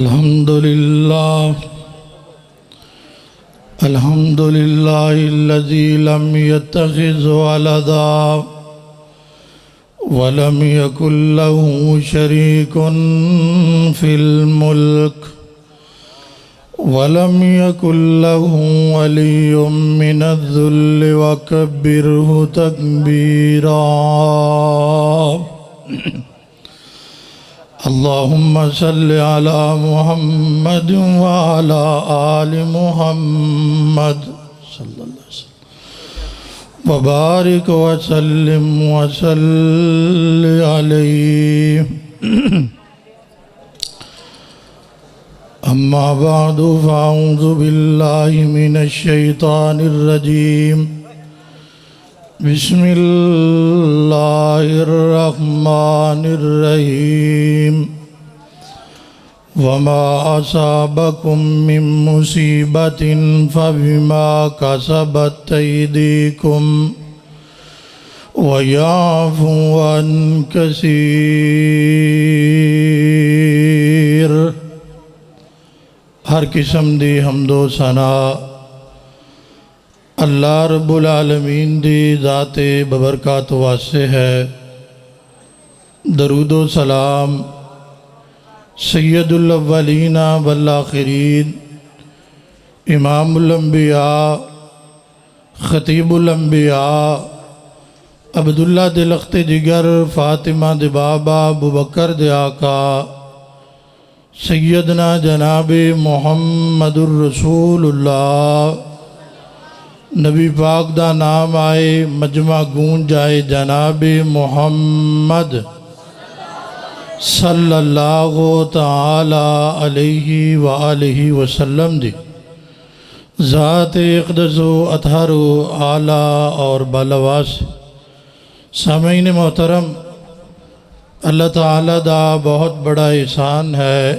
अल्हम्दुलिल्लाहिल्लज़ी lump यत्तखिज़ वलदा वलम यकुल लहू शरीकुन fill मुल्क वलम यकुल लहू वलिय्युम मिनज़्ज़ुल्लि वकब्बिरहु तकबीरा। अल्लाहुम्मा सल्लि अला मुहम्मद व अला आलि मुहम्मद सल्लल्लाहु अलैहि वसल्लम व बारिक व सल्लिम व सल्लि अलैहि। अम्मा बअदु फ़अऊज़ु बिल्लाहि मिनश शैतानिर रजीम। बिस्मिल्लाहिर्रहमानिर्रहीम। वमा असाबकुम मिन मुसीबतिन फबिमा कसबत अयदीकुम वयाफ़ू अन कसीर। हर किस्म दी हम्दो सना अल्लाह रब्बुल आलमीन दी ज़ाते बबरकात वास्ते है। दरूदो सलाम सैयदुल अव्वलीना वल आखिरीन इमामुल अंबिया खतीबुल अंबिया अब्दुल्ला दे लख्ते जिगर फ़ातिमा दे बाबा अबू बकर दे आका सैयदना जनाबे मुहम्मदुर रसूलुल्लाह नबी पाक दा नाम आए मजमा गूंज जाए जनाबे मुहम्मद सल्लल्लाहु ताला अलैहि व आलिहि वसल्लम दी ज़ात इक़दसो अतहरो आला और बालवास। सामईन मोहतरम, अल्लाह ताला दा बहुत बड़ा एहसान है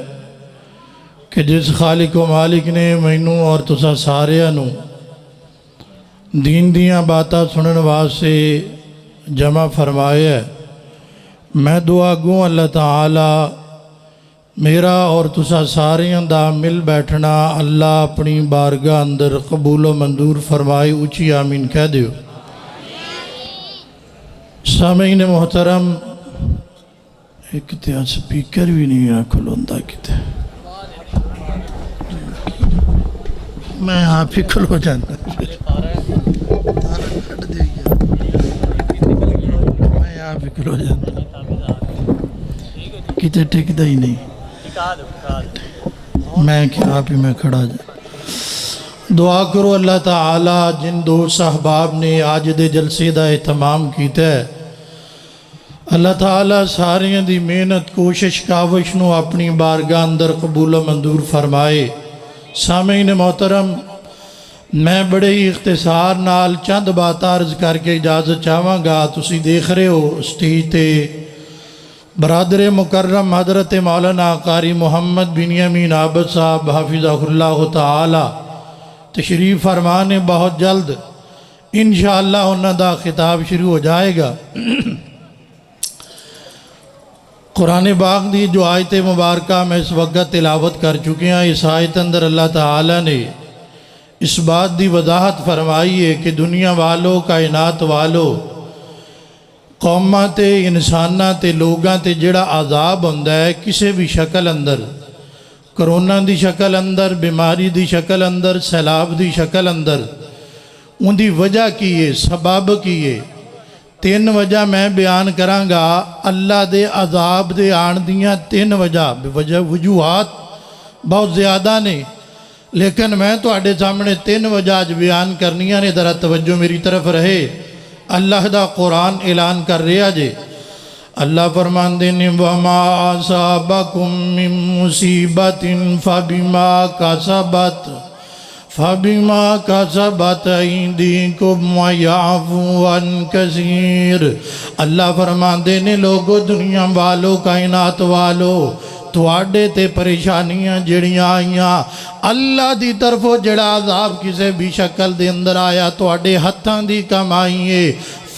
कि जिस खालिक व मालिक ने मैनू और तुसा सारिया नू दीन दियाँ बातां सुनने वास्ते जमा फरमाया। मैं दुआ गूँ अल्लाह ताला मेरा और तुसा सारियां दा मिल बैठना अल्लाह अपनी बारगाह अंदर कबूलो मंजूर फरमाए। ऊँची आमीन कह दियो। सामईन मोहतरम, एक तो स्पीकर भी नहीं है खुलोंदा किते, मैं आप ही खुलो जाना मैं आप ही खुलो जाना किते टिकता ही नहीं। मैं क्या आप ही मैं खड़ा जा। दुआ करो अल्लाह ताला जिन दो सहबाब ने आज दे जलसे दा एहतमाम कीता है, अल्लाह ताला सारियां दी मेहनत कोशिश काविश नू अपनी बारगाह अंदर कबूल मंजूर फरमाए। सामईन मोहतरम, मैं बड़े ही इख्तिसार नाल चंद बात अर्ज करके इजाज़त चाहवागा। तुसी देख रहे हो स्टेज ते बरादर मुकर्रम हज़रत मौलाना कारी मुहम्मद बिन यमीन आबद साहब हफ़िज़हुल्लाह ताला तशरीफ़ फरमाने। बहुत जल्द इंशाअल्लाह उन्हां दा खिताब शुरू हो जाएगा। कुरान पाक दी जो आयत मुबारक मैं इस वक्त तिलावत कर चुके हैं, इस आयत अंदर अल्लाह ताला ने इस बात की वजाहत फरमाई है कि दुनिया वालों कायनात वालों कौमां ते इंसानां ते लोगां ते जिहड़ा अजाब हुंदा है किसी भी शक्ल अंदर, करोना की शक्ल अंदर, बीमारी की शक्ल अंदर, सैलाब की शक्ल अंदर, उनकी वजह की है, सबब की है। तीन वजह मैं बयान करांगा। अल्लाह दे अजाब दे आण दियां तीन वजूहात बहुत ज़्यादा ने, लेकिन मैं तुहाडे सामने तीन वजह अज बयान करनियां ने। ज़रा तवज्जो मेरी तरफ रहे। अल्लाह दा कुरान ऐलान कर रहा जे। अल्लाह फरमांदे ने वमा असाबकुम मिन मुसीबतिन फबिमा कसबत अयदीकुम वयाफ़ू अन कसीर। अल्लाह फरमांदे ने लोगो दुनिया वालों कायनात वालों तुहाडे ते परेशानियां जड़ियां आईयां अल्लाह दी तरफों जड़ा अजाब किसी भी शक्ल दे अंदर आया तुहाडे हत्थां दी कमाई है।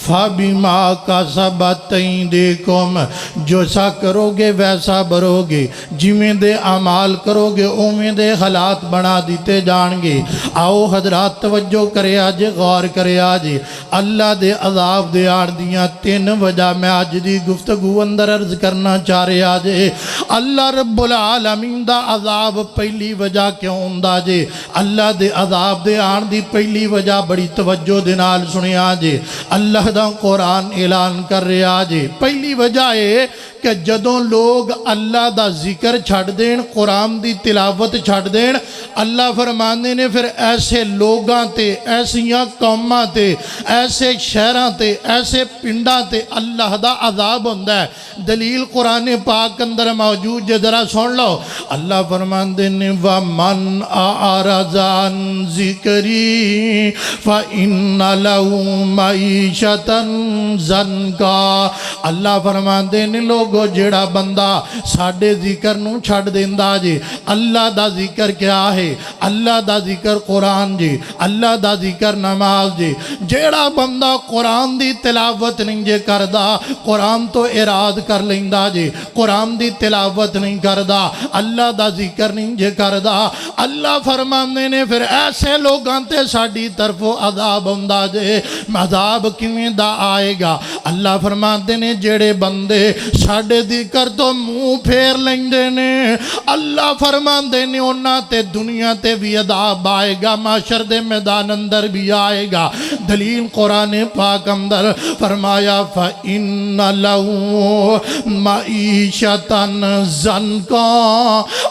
फ़बिमा कसबत ऐदीकुम, जो सा करोगे वैसा भरोगे, जिमें दे अमाल करोगे उमें दे हालात बना दिते जाएंगे। आओ हजरात तवज्जो करे आज, गौर करे आज। अल्लाह दे अजाब दे आड़ दियां तीन वजह मैं अज दी गुफ्तगू अंदर अर्ज करना चाह रहा जे। अल्लाह रब्बुल आलमीन दा अजाब पहली वजह क्यों हुंदा जे? अल्लाह दे अजाब दे आण दी पहली वजह बड़ी तवज्जो दे नाल सुनिया जे। अल्लाह दा कुरान ऐलान कर रहा जे। पहली वजह है कि जदों लोग अल्लाह दा जिक्र छड़ देन, कुरान दी तिलावत छड़ देन, अल्लाह फरमांदे ने फिर ऐसे लोगां ते, ऐसियां कौमां ते, ऐसे शहरां ते, ऐसे पिंडां ते अल्लाह दा अजाब हुंदा है। दलील कुरान पाक अंदर मौजूद है, जरा सुन लो। अल्लाह फरमांदे ने व मन आरज़ान जिक्री फ इन्ना लहू मईशतन ज़नका। अल्लाह फरमांदे ने लोगो जेड़ा बंदा साडे जिक्र नूं छड़ देंदा जे। अल्लाह दा जिक्र क्या है? अल्लाह दा जिक्र कुरान जी, अल्लाह दा जिक्र नमाज जी। जेड़ा बंदा कुरान दी तिलावत नहीं जे करदा, कुरान तो इराद कर लेंदा जे, कुरान दी तिलावत नहीं करदा, अल्लाह दा जिक्र नहीं जे करदा, अल्लाह फरमांदे ने फिर ऐसे लोगां ते साडी तरफों अजाब हुंदा जे। अजाब किवें दा आएगा? अल्लाह फरमांदे ने जेड़े बंदे साडे जिक्र तो मुंह फेर लेंदे ने, अल्लाह फरमांदे ने उन्हां ते दुनिया ते भी अजाब आएगा, माशर दे मैदान अंदर भी आएगा। दलील कुरान पाक अंदर फरमाया फ इन्ना लहू मईशतन ज़नका।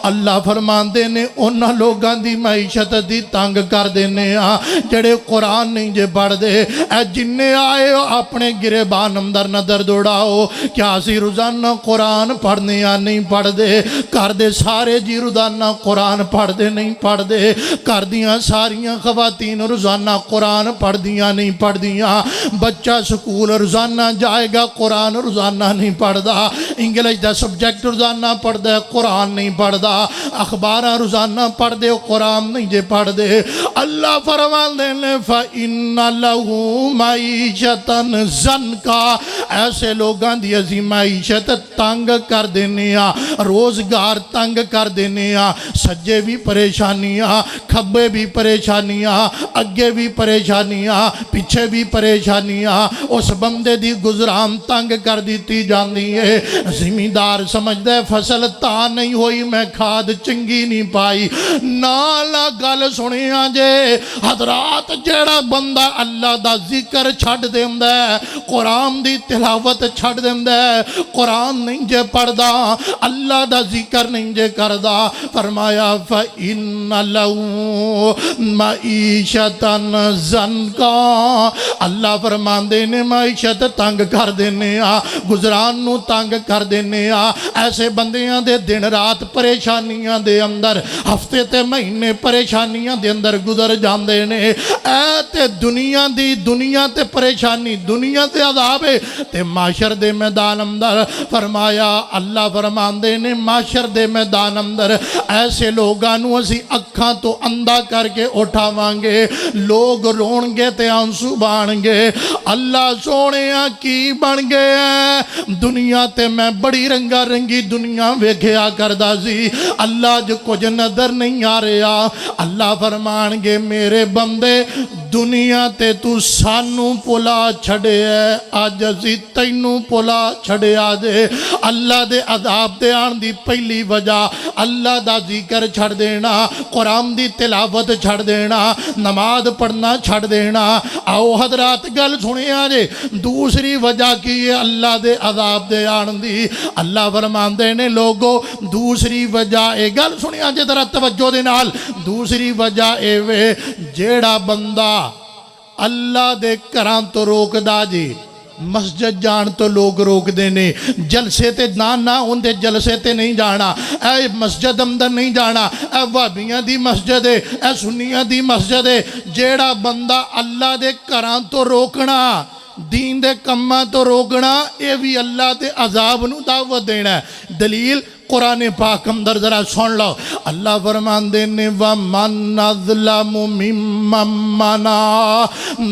अल्लाह फरमांदे ने उन्हां लोगां दी मईशत दी तंग कर देने आ जेड़े कुरान नहीं जे पढ़दे। ए जिन्ने आए हो अपने गिरेबान अंदर नजर दौड़ाओ, क्या असी रोजाना कुरान पढ़ने या नहीं पढ़दे? घर दे सारे जी रोजाना कुरान पढ़दे नहीं पढ़दे? घर दियां सारियां खवातीन रोजाना कुरान पढ़दियां नहीं पढ़दियां? बच्चा स्कूल रोजाना जाएगा, कुरान रोजाना नहीं पढ़दा। इंग्लिश का सब्जैक्ट रोजाना पढ़दा, कुरान नहीं पढ़दा। अखबार रोजाना पढ़दे, कुरान नहीं जे पढ़दे। अल्लाह फरमांदे ने फ इन्ना लहू मईशतन ज़नका। ऐसे लोगां दी असीं मईशत तंग कर देने आ, रोजगार तंग कर देने आ। सज्जे भी परेशानियां, खब्बे भी परेशानियां, अगे भी परेशानियां, पिछे भी परेशानियां। उस बंदे दी गुजरान तंग कर दी जाती है। जिमीदार समझदा फसल तां नहीं होई मैं खाद चंगी नहीं पाई। नाला गल सुनिया जे हजरात, जेड़ा बंदा अल्लाह दा जिक्र छड़ देंदा है, कुरान दी तिलावत छड़ देंदा है, कुरान नहीं जे पढ़दा, अल्लाह दा जिक्र नहीं जे करदा, फरमाया फ इन्ना लहू मईशतन ज़नका। अल्लाह फरमांदे ने मईशत तंग कर देने आ, गुजरान नू तंग कर देने आ। ऐसे बंदियां दे दिन रात परेशानियां दे अंदर, हफ्ते ते महीने परेशानियां दे अंदर गुजर जांदे ने। ऐ ते दुनिया दी, दुनिया ते परेशानी, दुनिया ते अज़ाब है ते माशर दे मैदान अंदर फरमाया। अल्लाह फरमांदे ने माशर दे मैदान अंदर ऐसे लोगां नू असीं अखां तो अंधा करके उठावांगे। लोग रोणगे ते आंसू बहाणगे। अल्लाह सोहणिया की बन गए? दुनिया ते मैं बड़ी रंगा रंगी दुनिया वेखिया करदा सी, अल्लाह जो कुछ नजर नहीं आ रहा। अल्लाह फरमाणगे मेरे बंदे, दुनिया ते तू सानू भुला छड़िया, अज असी तैनू भुला छड़िया जे। अल्लाह दे अजाब दे आण दी पहली वजह अल्लाह दा जिक्र छड़ देना, कुरान दी तिलावत छड़ देना, नमाज पढ़ना छड़ देना। आओ हजरात गल सुनिया जे। दूसरी वजह की है अल्लाह दे अजाब दे आण दी? अल्लाह फरमांदे ने लोगो दूसरी वजह ए, गल सुनिया जे जरा तवज्जो दे नाल। दूसरी वजह ए वे जेड़ा बंदा अल्लाह दे घरां तो रोकदा जी, मस्जिद जान तो लोग रोकते ने, जलसे ते ना उनके जलसे ते नहीं जाना, ए मस्जिद अंदर नहीं जाना, ए भाबियां दी मस्जिद है, ए सुन्नियां दी मस्जिद है। जेड़ा बंदा अल्लाह दे घरां तो रोकना, दीन दे कम्मां तो रोकना, ये भी अल्लाह दे अजाब नू दावत देना है। दलील कुरान पाक अंदर जरा सुन लो। अल्लाह फरमांदे ने व मन अज़लमु मिम्मन मना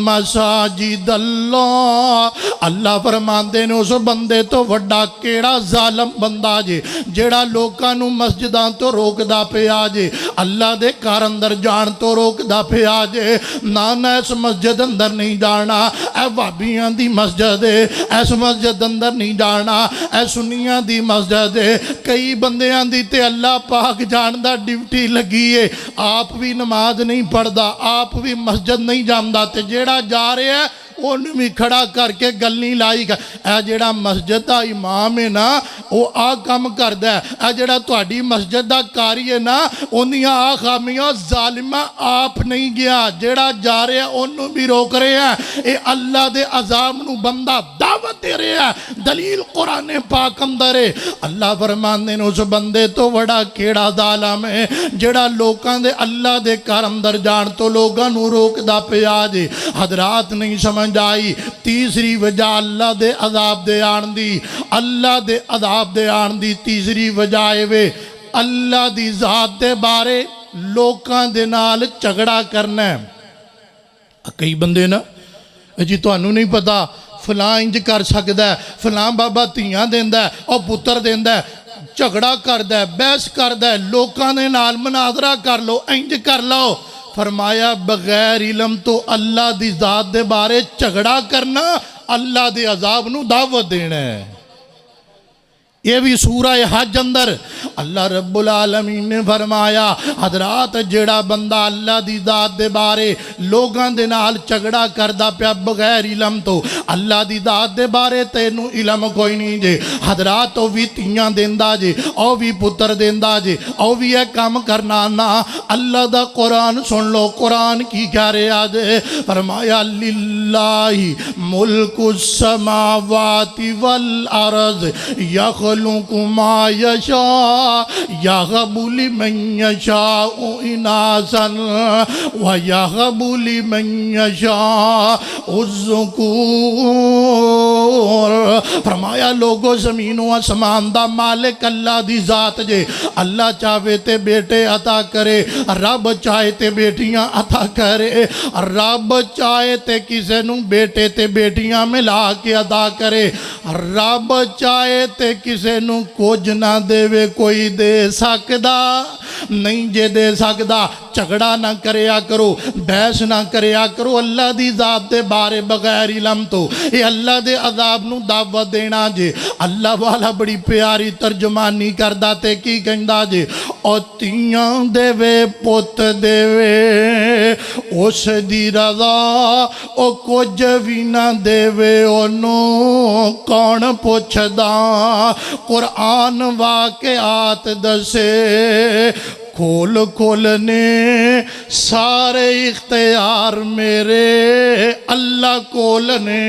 मसाजिद अल्लाह। अल्लाह फरमांदे ने उस बंदे तो वड्डा केड़ा जालम बंदा जे जेड़ा लोकां नू मस्जिदां तो रोकदा पिया जे, अल्लाह दे घर अंदर जाण तो रोकदा पिया जे। ना ना इस मस्जिद अंदर नहीं जाना, ए भाबियां दी मस्जिद है, इस मस्जिद अंदर नहीं जाना, ए सुन्नियां दी मस्जिद है। कई बंदियां दी ते अल्लाह पाक जान दा ड्यूटी लगी है, आप भी नमाज नहीं पढ़दा, आप भी मस्जिद नहीं जांदा, ते जेड़ा जा रहा है उन्हें भी खड़ा करके गल नहीं लाई। ए जेड़ा मस्जिद का इमाम है ना, वो आ काम करदा है, ए जेड़ा तुहाडी मस्जिद का कारी है ना, उन्दियां आ खामियां जालिमा आप नहीं गया, जेड़ा जा रहा उन्होंने भी रोक रहे हैं। ये अल्लाह दे अजाब नू बंदा दावत दे रहा है। दलील कुरान पाक अंदर है। अल्लाह फरमांदे ने उस बंदे तो बड़ा केड़ा जालिम है जेड़ा लोकां दे अल्लाह दे घर अंदर जान तो लोगां नू रोकदा पिया जे। हजरात नहीं समझ आई। तीसरी वजह अल्लाह दे अजाब दे आन दी, अल्लाह दे अजाब दे आन दी तीसरी वजह है वे अल्लाह दी जात दे बारे लोकां दे नाल झगड़ा करना है। कई बंदे ना जी तुहानू नहीं पता फलां इंज कर सकदा है, फलां बाबा धीआं देंदा है और पुत्र देंदा है, झगड़ा करदा है, बहस करदा है, लोकां दे नाल मुनाजरा कर लो, इंज कर लो। फरमाया बगैर इलम तो अल्लाह दी जात दे बारे झगड़ा करना अल्लाह दे अजाब नू दावत देना है। ये भी सूरह हज अंदर अल्लाह रब्बुल आलमीन ने फरमाया हजरात जेड़ा बंदा अल्लाह दी जात दे बारे लोगां दे नाल झगड़ा करदा पिया बगैर इलम तो, अल्लाह दी जात दे बारे तेनू इलम कोई नहीं जे। हजरात ओ भी धीआं देंदा जे, ओ भी पुत्र देंदा जे, ओ भी यह काम करना ना। अल्लाह दा कुरान सुन लो, कुरान की कह रहा जे। फरमाया लिल्लाहि मुल्कुस समावाति वल अर्ज़ यखलुकुमा यशा यहबु लिमन यशाउ इनासन व यहबु लिमन यशाउ ज़ुकूर। फरमाया लोगो ज़मीनों आसमान दा मालिक अल्लाह दी जात जे। अल्लाह चाहे ते बेटे अता करे, रब चाहे ते बेटियां अता करे, रब चाहे ते किसे नू बेटे ते बेटियां मिला के अदा करे, रब चाहे ते किसे नू कुछ ना देवे कोई दे सकदा नहीं जे दे सकदा। झगड़ा ना करया करो, बहस ना करया करो अल्लाह दी जात दे बारे बगैर इलम तो। ये अल्लाह दे अजाब नू दावत देना जे। अल्लाह वाला बड़ी प्यारी तर्जमानी करदा ते की कहंदा जे, ओ तियां देवे पुत देवे उस दी रज़ा, ओ कुछ भी ना देवे ओनू कौन पुछदा। कुरान वाक़िआत दसे खोल खोल ने सारे इख्तियार मेरे अल्लाह कोल ने।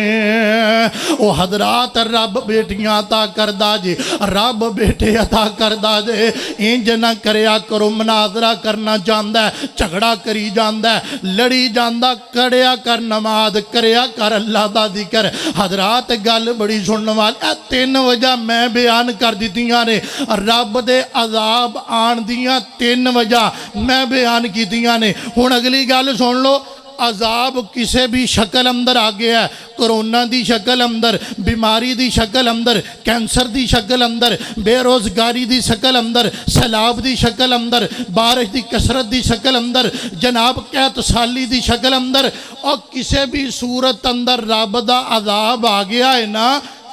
ओ हजरात रब बेटियां अता करदा जे, रब बेटे अता करदा जे। इंज ना करया करो, मुनाजरा करना चाहता है झगड़ा करी जाता है, लड़ी जाता, करया कर नमाज, करया कर अल्लाह दा जिक्र। हजरात गल बड़ी सुनने वाली, तीन वजह मैं बयान कर दित्तियां ने रब दे अजाब आन दियां तीन वजह मैं बयान कीतियां ने। हुण अगली गल सुन लो, अजाब किसी भी शक्ल अंदर आ गया है, कोरोना की शक्ल अंदर, बीमारी की शक्ल अंदर, कैंसर की शक्ल अंदर, बेरोजगारी की शक्ल अंदर, सैलाब की शक्ल अंदर, बारिश की कसरत की शक्ल अंदर, जनाब कैत साली की शक्ल अंदर, और किसी भी सूरत अंदर रब दा अजाब आ गया है ना,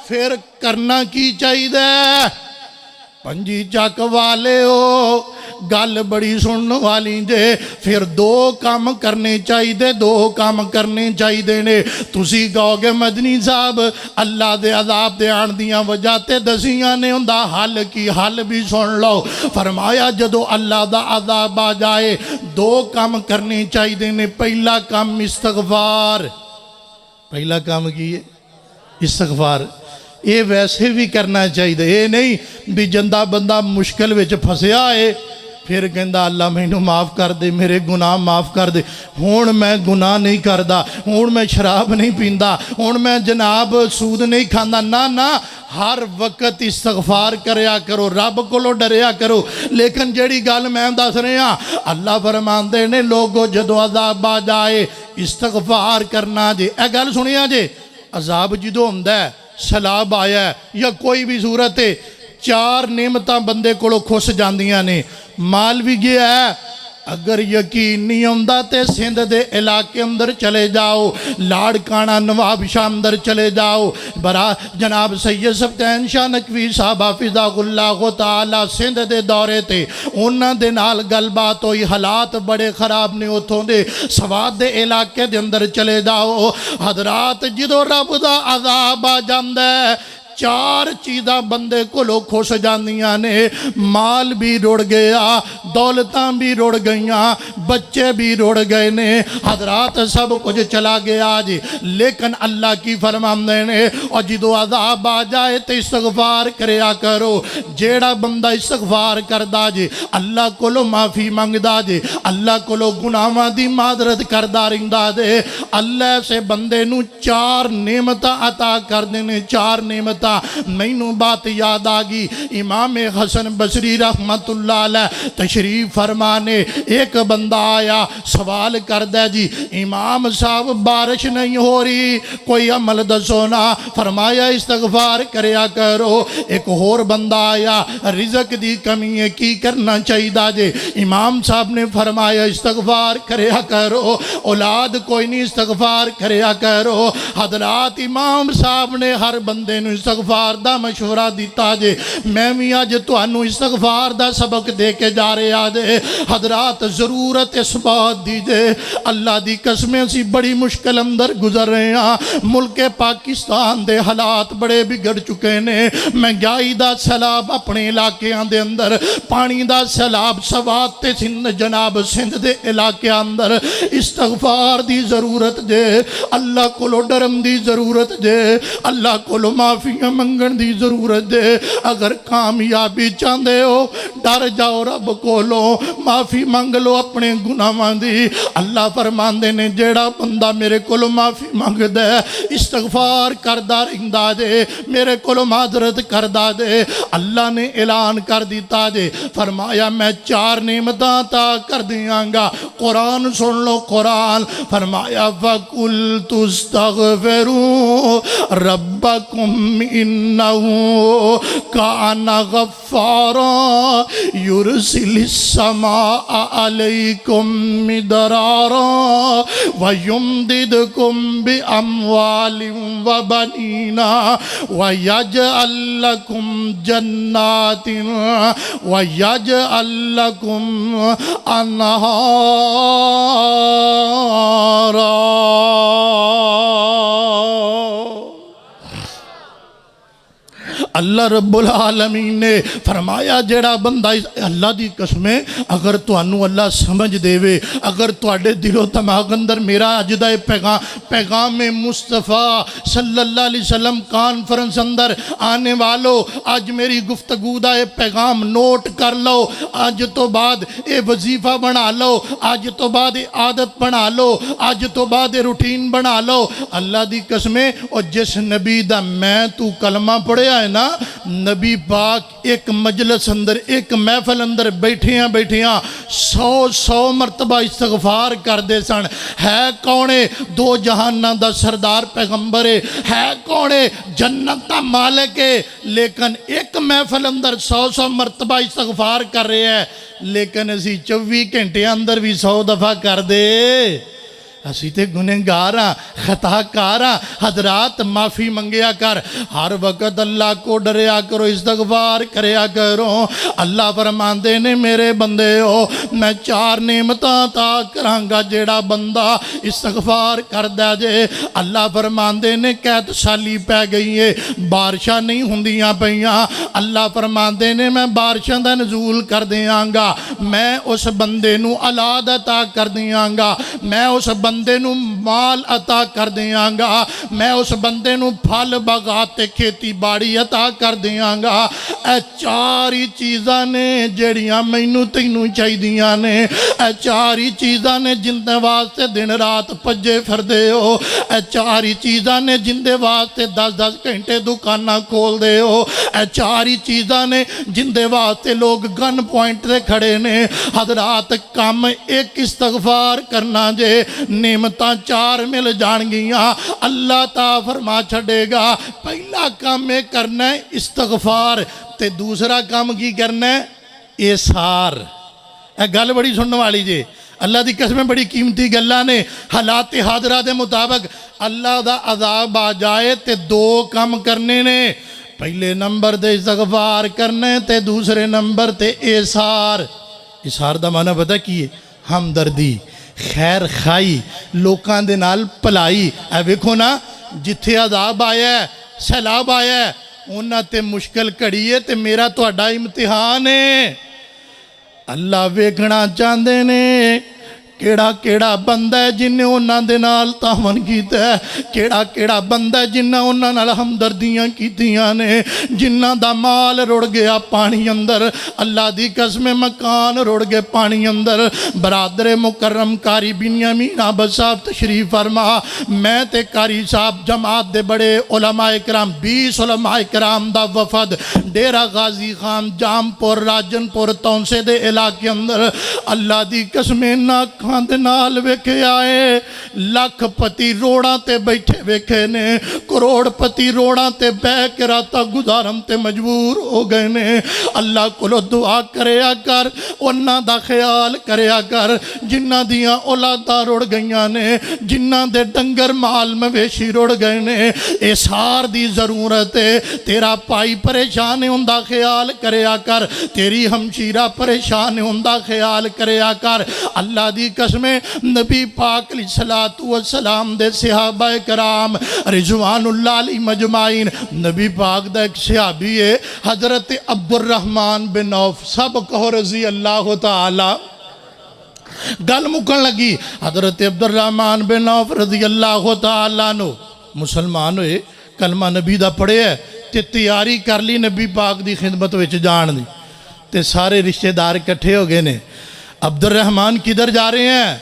फिर करना की चाहिए? पंजी चक वाले हो गल बड़ी सुनने वाली जे। फिर दो काम करने चाहिए, दो काम करने चाहिए ने। तुसी कहोगे मदनी साहब अल्लाह दे अजाब दे आन दियां वजह ते दसियां ने, उनदा हल की? हल भी सुन लो। फरमाया जदों अल्लाह दा अजाब आ जाए दो काम करने चाहिए ने। पहला काम इस्तगफार। पहला काम की है? इस्तगफार। ये वैसे भी करना चाहिए, ये नहीं भी जंदा बंदा मुश्किल विच फसिया है फिर कहंदा अल्लाह मैनू माफ़ कर दे, मेरे गुनाह माफ़ कर दे। हुण मैं गुनाह नहीं करदा, हुण मैं शराब नहीं पींदा, हुण मैं जनाब सूद नहीं खांदा। ना ना, हर वक्त इस्तगफार करया करो, रब कोलों डरिया करो। लेकिन जिहड़ी गल मैं दस रहा, अल्लाह फरमांदे ने लोगो जदों अज़ाब आ जाए इस्तगफार करना जे। यह गल सुनिया जे, अज़ाब जदों हुंदा है, सैलाब आया या कोई भी सूरत है, चार नेमतां बंदे कोलों खुस जांदियां ने। माल भी गया है, अगर यकीन नहीं आंदा तो सिंध के इलाके अंदर चले जाओ, लाड़काना नवाब शाह अंदर चले जाओ। बरा जनाब सैयद सफ्तैन शाह नकवी साहब हाफिज़हुल्लाह तआला सिंध के दौरे ते उन्हां दे नाल गलबात हुई, हालात बड़े खराब ने उतों दे। सवाद के इलाके दे अंदर चले जाओ हजरात, जदों रब दा अज़ाब आ जांदा है, चार चीज़ां बंदे कोलों खुस जांदियां ने। माल भी रुड़ गया, दौलतां भी रुड़ गईयां, बच्चे भी रुड़ गए ने, हजरात सब कुछ चला गया जी। लेकिन अल्लाह की फरमांदे ने, और जदों अज़ाब आ जाए तो इस्तगफार करया करो। जेड़ा बंदा इस्तगफार करदा जे, अल्लाह कोलों माफ़ी मंगदा जे, अल्लाह कोलों गुनाहां दी मादरत करदा रहिंदा जे, अल्लाह से बंदे नूं चार नेमतां अता करदे ने। चार नेमतां मैनू बात याद आ गई, इमाम हसन बसरी रहमतुल्लाह अलैह तशरीफ फरमाने। एक बंदा आया सवाल करदा जी, इमाम साहब बारिश नहीं हो रही, कोई अमल दसो ना। फरमाया इस्तगफार करया करो। एक होर बंदा आया, रिज़्क दी कमी है, की करना चाहिए जे। इमाम साहब ने फरमाया इस्तगफार करया करो। औलाद कोई नहीं, इस्तगफार करया करो। हजरात इमाम साहब ने हर बंदे नूं इस्तगफार दा मशवरा दिता जे। मैं भी अज तुहानू इस्तगफार दा सबक दे के जा रहा जे। हजरात जरूरत इस बात दी जे, अल्लाह दी कसमें असी बड़ी मुश्किल अंदर गुजर रहे हैं। मुल्क पाकिस्तान दे हालात बड़े बिगड़ चुके ने। महंगाई दा सैलाब अपने इलाकों दे अंदर, पानी दा सैलाब सवात ते सिंध जनाब सिंध दे इलाके अंदर। इस्तगफार दी जरूरत जे, अल्लाह कोलों डरन दी जरूरत जे, अल्लाह कोलों माफियां मंगण दी जरूरत है। अगर कामयाबी चाहते हो, डर जाओ रब कोलों, माफ़ी मंग लो अपने गुनाहां दी। अल्लाह फरमांदे ने, जेड़ा बंदा मेरे कोलों माफ़ी मंगदा है, इस्तगफार करदा रहिंदा जे, मेरे कोलों माजरत करदा जे, अल्लाह ने ऐलान कर दिता जे। फरमाया मैं चार नेमतां अता कर दियांगा। कुरान सुन लो, कुरान फरमाया फकुल तुस्तगफिरू रब्बकुम इन्नहु काना गफ्फारा युरसिलिस समाअ अलैकुम मिदरारा व युमदिदकुम बि अम्वालिन व बनीना व यजअल लकुम जन्नातिन व यजअल लकुम अनहारा। अल्लाह रब्बुल आलमीन ने फरमाया, जेड़ा बंदा अल्लाह दी कसमें, अगर तुहानू अल्लाह समझ देवे, अगर तुहाडे दिलो दिमाग अंदर मेरा अज दा पैगाम मुस्तफ़ा सल्लल्लाहु अलैहि वसल्लम कॉन्फ्रेंस अंदर आने वालों, अज मेरी गुफ्तगू दा पैगाम नोट कर लो। अज तो बाद ये वजीफा बना लो, अज तो बाद ये आदत बना लो, अज तो बाद ये रूटीन बना लो। अल्लाह दी कसमें, और जिस नबी दा मैं तू कलमा पढ़िया है ना, नबी पाक एक मजलिस अंदर, एक महफिल अंदर बैठिया 100 मरतबा इस्तगफार करते सन। है कौन है? दो जहाना दा सरदार पैगंबर है कौन है? जन्नत का मालिक है। लेकिन एक महफिल अंदर 100 मरतबा इस्तगफार कर रहे हैं, लेकिन असी 24 घंटे अंदर भी 100 दफा कर दे। असी तो गुनहगार हाँ, खताकार हाँ। हजरात माफ़ी मंगया कर, हर वक्त अल्लाह को डरिया करो, इस्तगफार करया करो। अल्लाह फरमांदे ने, मेरे बंदे हो मैं 4 नेमतां अता करांगा जेड़ा बंदा इस्तगफार करदा जे। अल्लाह फरमांदे ने, कैद साली पै गई है, बारिशां नहीं हुंदियां पईयां। अल्लाह फरमांदे ने, मैं बारिशां दा नज़ूल कर दियांगा, मैं उस बंदे नूं औलाद अता कर दियांगा, मैं उस बंदे नूं माल अता कर देंगा, मैं उस बंदे नूं फल बागात ते खेती बाड़ी अता कर देंगा। ए चार ही चीज़ां ने जड़ियां मैनू तैनू चाहिदियां ने, ए चार ही चीज़ां ने जिंदे वास्ते दिन रात भज्जे फिरदे हो, ए चार ही चीज़ां ने जिंदे वास्ते 10-10 घंटे दुकानां खोलदे हो, ए चार ही चीज़ां ने जिंदे वास्ते लोग गन पॉइंट ते खड़े ने। हजरात काम एक इस्तगफार करना जे, नेमतां चार मिल जाणगियां, अल्लाह ता फरमा छड़ेगा। पहला काम ये करना है इस्तगफार, ते दूसरा काम की करना है एसार। ए गल बड़ी सुनने वाली जे, अल्लाह की कसम बड़ी कीमती गल्लां ने। हालात हाजरा के मुताबिक अल्लाह का अजाब आ जाए तो दो काम करने ने, पहले नंबर ते इस्तगफार करने ते दूसरे नंबर ते एसार। इसार का माना पता की है? हमदर्दी, खैर खाई, लोगों के नाल भलाई। ए वेखो ना, जिथे अजाब आया सैलाब आया उन्हां ते मुश्किल घड़ी है ते मेरा तुहाडा इम्तिहान है। अल्लाह वेखना चाहते ने केड़ा केड़ा बंदा है जिन्हें उन्हां दे नाल तावन कीता है, केड़ा केड़ा बंदा है जिन्हां उन्हां नाल हमदर्दियां कीतियां ने, जिन्हां दा माल रुड़ गया पानी अंदर, अल्लाह दी कसम मकान रुड़ गए पानी अंदर। बरादरे मुकर्रम कारी बिन्यामीन अहमद साहब तशरीफ फरमा, मैं ते कारी साहब जमात दे बड़े उलमाए कराम 20 उलमाए कराम दा वफद डेरा गाजी खान जामपुर राजनपुर तौंसे दे इलाके अंदर अल्लाह दी कसम ना दे नाल वेखे आए। लखपति रोड़ा ते बैठे वेखे ने, करोड़पति रोड़ा ते बह के राता गुजारन ते मजबूर हो गए ने। अल्लाह कोलो दुआ करया कर, उन्हां दा ख्याल करया कर जिन्हां दियां औलादां रुड़ गईयां ने, जिन्हां दे डंगर माल मवेशी रुड़ गए ने। इसार दी जरूरत है, तेरा भाई परेशान है उनका ख्याल करया कर, तेरी हमशीरा परेशान है उनका ख्याल करया कर। अल्लाह दी कसमें नबी पाक अलैहिस्सलातु वस्सलाम दे सहाबा कराम रिजवानुल्लाह अलैहि मजमाइन, नबी पाक दा एक सहाबी है हजरत अब्दुर्रहमान बिन औफ, सब कहो रजी अल्लाह ताला। गल मुकन लगी, हजरत अब्दुर्रहमान बिन औफ रजी अल्लाह ताला नो मुसलमान हुए, कलमा नबी दा पढ़े है ते तैयारी कर ली नबी पाक दी खिदमत विच जाण दी, ते सारे रिश्तेदार इकट्ठे हो गए ने। अब्दुर्रहमान किधर जा रहे हैं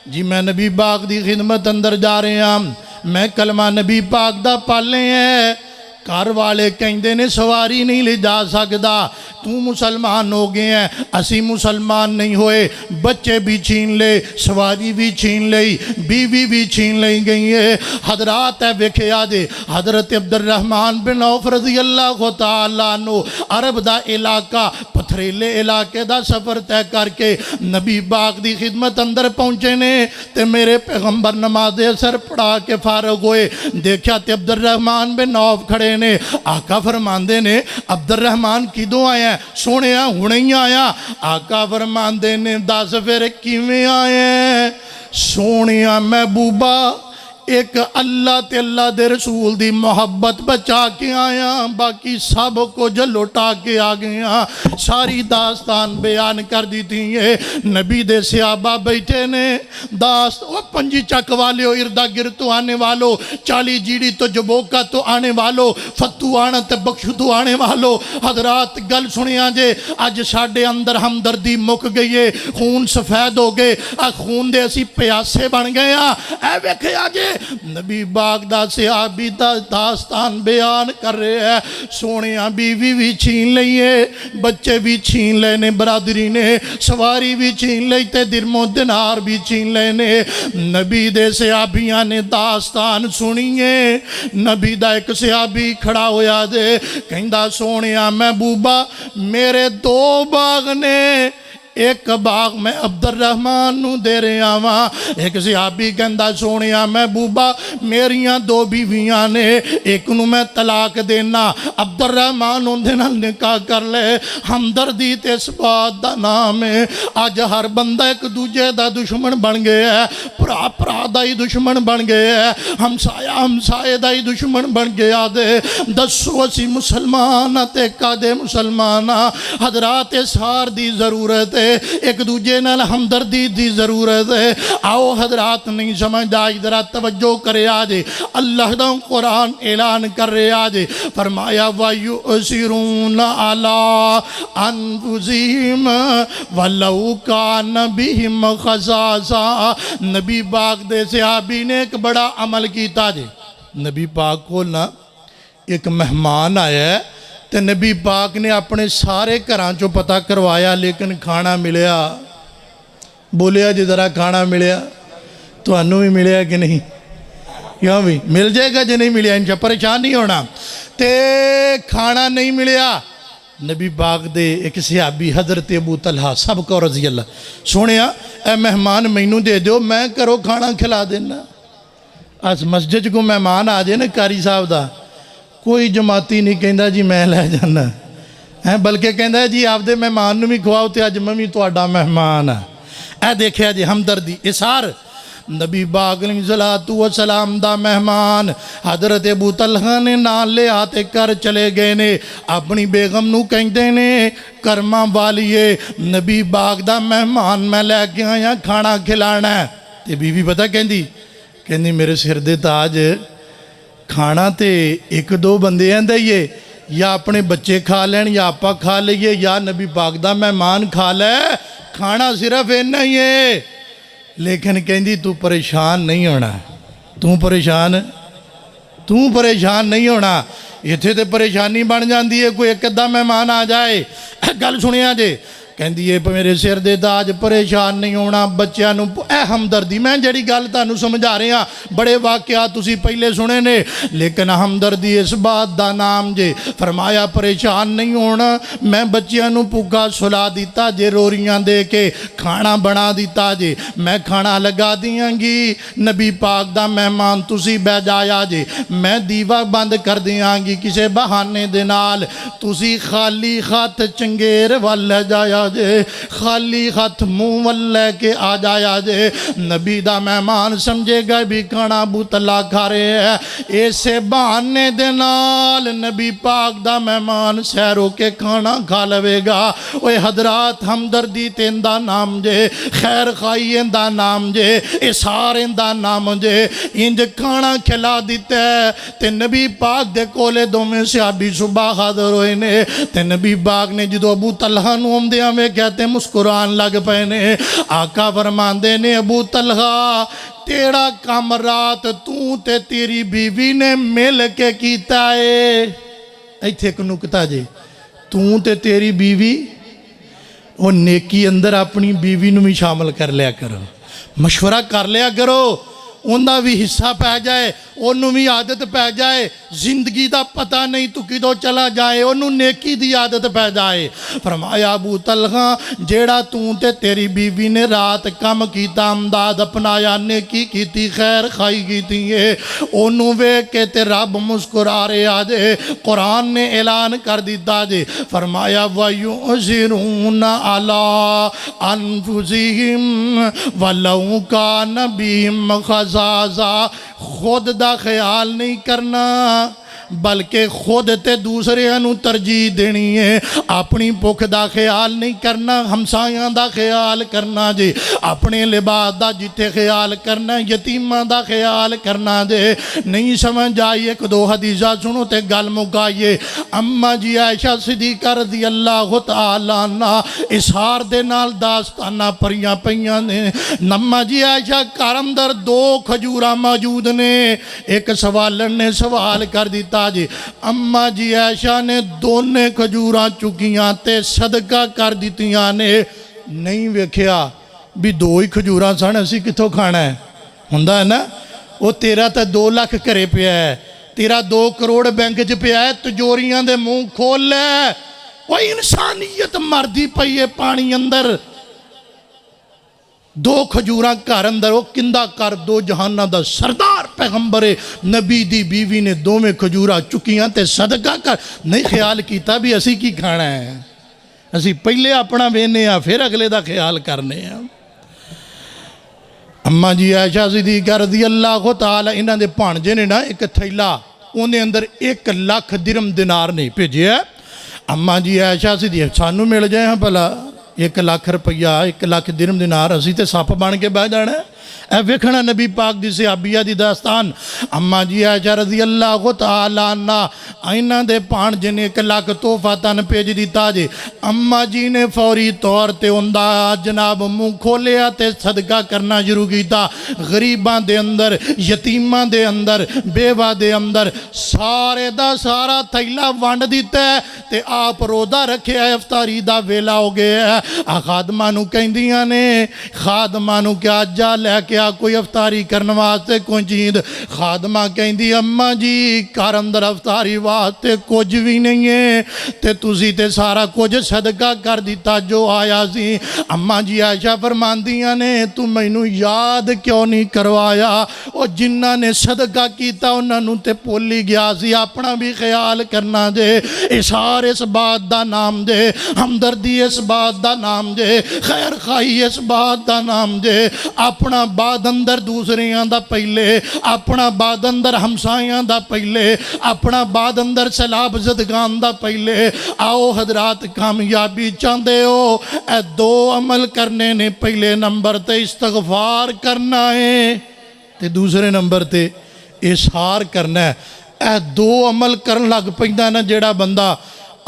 जी? मैं नबी पाक दी खिदमत अंदर जा रहे हैं, मैं कलमा नबी पाक दा पाले है। घर वाले कहते ने सवारी नहीं ले जा सकता, तू मुसलमान हो गए हैं, असी मुसलमान नहीं होए, बच्चे भी छीन ले, सवारी भी छीन ली, बीवी भी छीन ली गई है। हजरात है वेख्या जे, हजरत अब्दुर्रहमान बिन औफ रज़ी अल्लाह तआला अन्हु अरब दा इलाका पथरीले इलाके दा सफ़र तय करके नबी पाक दी खिदमत अंदर पहुँचे ने, ते मेरे पैगंबर नमाज असर पढ़ा के फारग होए, देखा ते अब्दुर्रहमान बिन औफ खड़े ने। आका फरमांदे ने अब्दुर्रहमान किदों आया? सोने हुणे ही आया। आका फरमांदे ने दस फिर किवें आए? सोने महबूबा एक अल्लाह ते अल्लाह दे रसूल दी मोहब्बत बचा के आया, बाकी सब कुछ लुटा के आ गया। सारी दास्तान बयान कर दी थी ये नबी दे सहाबा बैठे ने। दास्त वो पंजी चक वाले हो, इर्दा गिर तो आने वालों, 40 जीड़ी तो जबोका तो आने वालों, फतू आना तो बख्शू तो आने वालों। हजरात गल सुनिया जे, अज साडे अंदर हमदर्दी मुक गई है, खून सफेद हो गए, आ खून दे असी प्यासे बन गए आ। वेख्या जे नबी बाग दा सहाबी दा दास्तान बयान कर रहे हैं। सोने बीवी भी छीन ली है, बच्चे भी छीन लेने, बरादरी ने सवारी भी छीन ली, ते दिरमो दिनार भी छीन लेने। नबी दे सहाबियां ने दास्तान सुनिए। नबी दा एक सहाबी खड़ा होया दे, कहंदा सोने महबूबा मेरे 2 बाग ने, एक बाग मैं अब्दुर्रहमान नू दे रहा वां। एक सहाबी कहंदा सोने महबूबा मेरियां 2 बीवियां ने, एक नू मैं तलाक देना, अब्दुर्रहमान उनदे नाल निकाह कर ले। हमदर्दी ते इस बात दा नाम है। अज हर बंदा एक दूजे दा दुश्मन बन गया है, भरा भरा दा ही दुश्मन बन गया है, हमसाया हमसाए दा ही दुश्मन बन गया। दे दसो असी मुसलमान ते कादे मुसलमान? हजरात सार दी जरूरत है। है, एक दूजे नाल हमदर्दी दी ज़रूरत है। आओ हजरात नहीं समझदा, जरा तवज्जो करे आज अल्लाह दा कुरान ऐलान कर रहे आज फरमाया वयुसिरून अला अनफुसिहिम वलौ कान बिहिम खसासा। नबी पाक दे सहाबी ने एक बड़ा अमल किया जे। नबी पाक को ना एक मेहमान आया है तो नबी पाक ने अपने सारे घरां चों पता करवाया लेकिन खाना मिलिया। बोलिया जी जरा खाना मिलिया, तुहानू भी मिलिया कि नहीं? क्यों भी मिल जाएगा जो नहीं मिलिया इंशा परेशान नहीं होना। तो खाना नहीं मिलिया, नबी पाक दे एक सहाबी हज़रत अबू तलहा सब को रज़ी अल्लाह सोने ए मेहमान मैनू दे दो, मैं घरों खाना खिला देना। अस मस्जिद को मेहमान आ जाए ना कारी साहब का, कोई जमाती नहीं कहता जी मैं लै जाना है, बल्कि कहता जी आपदे मेहमान भी खवाओ तो अज मैं भी तुहाडा मेहमान है। ए देखिया जी हमदर्दी इसार। नबी पाक अलैहिस्सलातु वस्सलाम दा मेहमान हज़रत अबू तलहा ने नाल लिया ते घर चले गए ने। अपनी बेगम नू कहते ने कर्मा वालीए नबी पाक दा मेहमान मैं लैके आया खाना खिलाना है। ते बीवी पता कहती मेरे सिर दे ताज खाना तो एक दो बंदे आंदा ही है, या अपने बच्चे खा लैन या आपा खा लीए या नबी पाक दा मेहमान खा लै, खाना सिर्फ इन्ना ही है। लेकिन कहती तू परेशान नहीं होना, तू परेशान नहीं होना। इत्थे तो परेशानी बन जाती है, कोई एक अद्धा मेहमान आ जाए। गल सुनिया जे कहती है मेरे सिर दे ताज परेशान नहीं होना, बच्चों ए हमदर्दी। मैं जी गल तुहानू समझा रहा बड़े वाकया तुसी पहले सुने ने, लेकिन हमदर्दी इस बात का नाम जे। फरमाया परेशान नहीं होना, मैं बच्चों भूखा सुला दिता जे, रोरियां दे के खाना बना दिता जे, मैं खाना लगा दियांगी। नबी पाक दा मेहमान तुसी बह जाया जे, मैं दीवा बंद कर दियांगी, किसी बहाने दे नाल तुसी खाली हथ चंगेर वल जाया जे, खाली हथ मुंह वल लेके आ जाया जे। नबी दा मेहमान समझेगा भी खाना बुतला खा रहे है, इसे बहाने दे नाल नबी पाक दा मेहमान सैरो के खाना खा लवेगा। ओए हजरात हमदर्दी ते इंदा नाम जे, खैर खाई इंदा नाम जे, इसार इंदा नाम जे। इंज खाना खिला दिता है ते नबी पाक दे कोले दोवें सहाबी सुबह हाज़र होए ने। ते नबी पाक ने जो अबू तलहा नूं आउंदियां कहते मुस्कुरान लग पे ने। आका फरमांदे ने अबू तलहा तेरा काम रात तू ते तेरी बीवी ने मिल के कीता है। इत्थे एक नुकता जे, तू ते तेरी बीवी वो नेकी अंदर अपनी बीवी नूं भी शामिल कर लिया करो, मशवरा कर लिया करो, उनका भी हिस्सा पै जाए, उन्होंने भी आदत पै जाए। जिंदगी का पता नहीं तू किदों चला जाए, उन्होंने नेकी की आदत पै जाए। फरमाया अबू तलहा जेड़ा तू ते तेरी बीवी ने रात कम किया, अमदाद अपनाया, नेकी की, खैर खाई की है, उन्होंने वेख के ते रब मुस्कुरा रहा जे। कुरान ने ऐलान कर दिता जे, फरमाया वयुसिरून अला अनफुसिहिम वलौ कान बिहिम खसासा। खुद दा ख्याल नहीं करना, बल्कि खुद ते दूसरिਆਂ ਨੂੰ तरजीह देनी है। अपनी भुख का ख्याल नहीं करना, हमसायां का ख्याल करना जे, अपने लिबास का जिथे ख्याल करना, यतीमां का ख्याल करना जे। नहीं समझ आई एक दो हदीसा सुनो तो गल मुकाइए। अम्मा जी आयशा सिद्दीक़ा रज़ी अल्लाह तआला अन्हा इसार दे नाल दास्ताना भरियां पईयां ने। अम्मा जी आयशा घर अंदर दो खजूरा मौजूद ने। एक सवालन ने सवाल कर दिता जी, अम्मा जी आयशा ने दोने खजूरा चुकियां ते सदका कर दितियां ने। नहीं वेख्या भी दो ही खजूरा सन, असी कितों खाना है, हुंदा है ना। वो तेरा तो 2 लाख घरे पिया है, तेरा 2 करोड़ बैंक च पिया है, तिजोरियां दे मुंह खोल लै। वो इंसानियत मरदी पई है पानी अंदर। 2 खजूरा घर अंदर, वो किंदा कर दो जहाना दा सरदार पैगंबर नबी दी बीवी ने दोवें खजूरा चुकियां ते सदका कर। नहीं ख्याल किया भी असी की खाना है, असी पहले अपना वेने आ फिर अगले का ख्याल करने आ। अम्मा जी आयशा सिद्दीक़ा रज़ी अल्लाह तआला इन्हां दे भाणजे ने ना एक थैला, उहदे अंदर 1 लाख दिरहम दिनार ने भेजे। अम्मा जी आयशा सिद्दीक़ा सानू मिल जाए हाँ भला, 1 लाख रुपया 1 लाख दिरहम दिनार असी तो सप बन के बह जाना है। ए वेखना नबी पाक दी सहाबिया दी दास्तान। अम्मा जी आयशा रज़ी अल्लाह तआला अन्हा इन्हां दे भाणजे ने 1 लाख तोहफा तन भेज दिता जे। अम्मा जी ने फौरी तौर ते उनदा जनाब मुँह खोलिया ते सदका करना शुरू किया। गरीबां दे अंदर, यतीमां दे अंदर, बेवा दे अंदर सारे दा सारा थैला वंड दिता है ते आप रोदा रखिया। इफ्तारी दा वेला हो गया है। खादमां नूं कहंदियां ने, खादमां नूं क्या जा लैके आ कोई अफ्तारी करने वास्ते कोई चीज। खादमा कहती अम्मा जी घर अंदर अफ्तारी वास्ते कुछ भी नहीं है ते तुसी ते सारा कुछ सदका कर दिता जो आया सी। अम्मा जी आयशा फरमांदियां ने तू मैनू याद क्यों नहीं करवाया। और जिन्हां ने सदका किया उन्होंने ते भुल ही गया सी। अपना भी ख्याल करना जे, इशार इस बात का नाम जे, हमदर्दी इस बात का नाम जे, खैर खाई इस बात का नाम जे। अपना बाद अंदर दूसरियां दा पहले, अपना बाद अंदर हमसाइयां दा पहले, अपना बाद अंदर सलाब ज़दगान दा पहले। आओ हजरात कामयाबी चाहते हो ए 2 अमल करने ने। पहले नंबर ते इस्तगफार करना है ते दूसरे नंबर ते इशार करना है। ए 2 अमल करन लग पैंदा ना जेड़ा बंदा,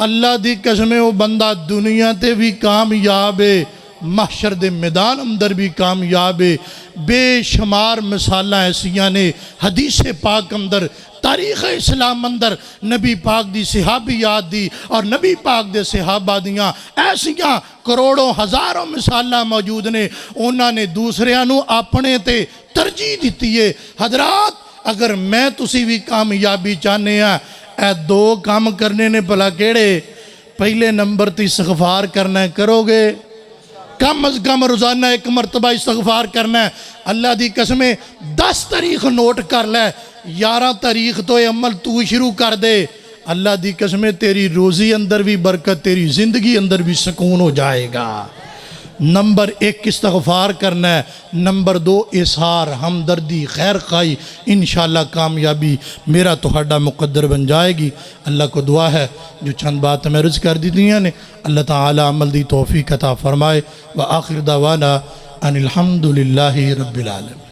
अल्लाह दी कसम वो बंदा दुनिया ते भी कामयाब है, महशर दे मैदान अंदर भी कामयाब है। बेशुमार मिसालां ऐसियां ने हदीस पाक अंदर, तारीख़ इस्लाम अंदर नबी पाक दी सहाबियात दी और नबी पाक दे सहाबा दियां ऐसियां करोड़ों हज़ारों मिसालां मौजूद ने। उन्होंने दूसरियां नूं अपने ते तरजीह दी है। हजरात अगर मैं तुसी भी कामयाबी चाहने आ, ए 2 काम करने ने भला केड़े। पहले नंबर ते इस्तगफार करना है, करोगे कम अज़ कम रोज़ाना 1 मरतबा इस्तगफार करना है। अल्लाह की कसमें 10 तारीख नोट कर लै, 11 तारीख तो ये अमल तू शुरू कर दे। अल्लाह की कसमें तेरी रोज़ी अंदर भी बरकत, तेरी ज़िंदगी अंदर भी सुकून हो जाएगा। नंबर 1 इस्तगफार करना है, नंबर 2 इशार हमदर्दी खैर खाई। इंशाअल्लाह कामयाबी मेरा तुहाडा मुकद्दर बन जाएगी। अल्लाह को दुआ है जो चंद बात मैं अर्ज़ कर दी ने अल्लाह ताला अमल दी तौफीक अता फरमाए। व आखिर दावाना अनिल हम्दुलिल्लाहि रब्बिल आलमीन।